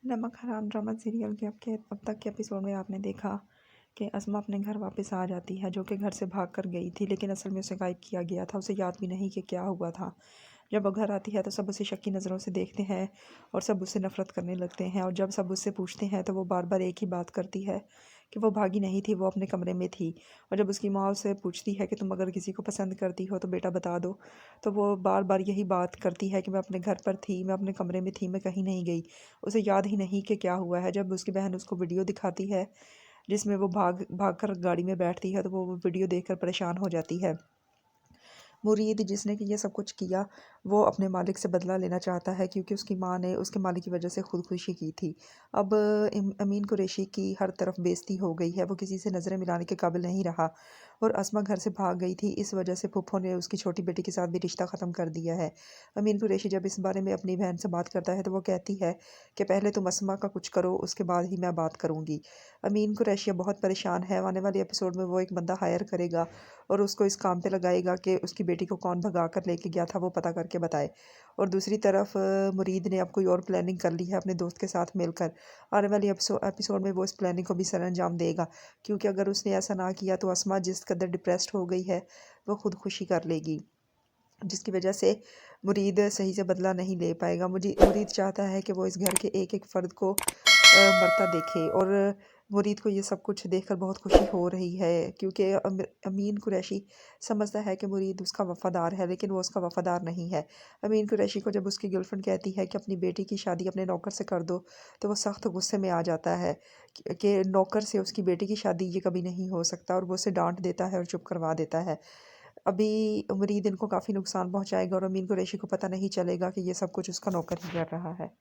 नमक हराम drama serial के अब तक के एपिसोड में आपने देखा कि अस्मा अपने घर वापस आ जाती है, जो कि घर से भाग कर गई थी, लेकिन असल में उसे गायब किया गया था। उसे याद भी नहीं कि क्या हुआ था। जब वो घर आती है तो सब उसे शक की नज़रों से देखते हैं और सब उससे नफरत करने लगते हैं। और जब सब उससे पूछते हैं तो वो बार बार एक ही बात करती है कि वो भागी नहीं थी, वो अपने कमरे में थी। और जब उसकी माँ उससे पूछती है कि तुम अगर किसी को पसंद करती हो तो बेटा बता दो, तो वो बार बार यही बात करती है कि मैं अपने घर पर थी, मैं अपने कमरे में थी, मैं कहीं नहीं गई। उसे याद ही नहीं कि क्या हुआ है। जब उसकी बहन उसको वीडियो दिखाती है जिसमें वो भाग भाग कर गाड़ी में बैठती है, तो वो वीडियो देखकर परेशान हो जाती है। मुरीद, जिसने कि ये सब कुछ किया, वो अपने मालिक से बदला लेना चाहता है, क्योंकि उसकी माँ ने उसके मालिक की वजह से खुदकुशी की थी। अब अमीन कुरैशी की हर तरफ बेइज्जती हो गई है, वो किसी से नज़रें मिलाने के काबिल नहीं रहा। और अस्मा घर से भाग गई थी, इस वजह से फूफो ने उसकी छोटी बेटी के साथ भी रिश्ता ख़त्म कर दिया है। अमीन कुरैशी जब इस बारे में अपनी बहन से बात करता है तो वो कहती है कि पहले तुम अस्मा का कुछ करो, उसके बाद ही मैं बात करूँगी। अमीन कुरैशी बहुत परेशान है। आने वाले एपिसोड में वो एक बंदा हायर करेगा और उसको इस काम पे लगाएगा कि उसकी बेटी को कौन भगा कर लेके गया था वो पता करके बताए। और दूसरी तरफ मुरीद ने अब कोई और प्लानिंग कर ली है अपने दोस्त के साथ मिलकर। आने वाली एपिसोड में वो इस प्लानिंग को भी सर अंजाम देगा, क्योंकि अगर उसने ऐसा ना किया तो अस्मा जिस कदर डिप्रेस्ड हो गई है वो खुदकुशी कर लेगी, जिसकी वजह से मुरीद सही से बदला नहीं ले पाएगा। मुरीद चाहता है कि वो इस घर के एक एक फ़र्द को मरता देखे। और मुरीद को ये सब कुछ देखकर बहुत खुशी हो रही है, क्योंकि अमीन कुरैशी समझता है कि मुरीद उसका वफ़ादार है, लेकिन वो उसका वफ़ादार नहीं है। अमीन कुरैशी को जब उसकी गर्लफ्रेंड कहती है कि अपनी बेटी की शादी अपने नौकर से कर दो, तो वो सख्त गुस्से में आ जाता है कि नौकर से उसकी बेटी की शादी ये कभी नहीं हो सकता, और वो उसे डांट देता है और चुप करवा देता है। अभी मुरीद इनको काफ़ी नुकसान पहुंचाएगा और अमीन कुरैशी को पता नहीं चलेगा कि ये सब कुछ उसका नौकर ही कर रहा है।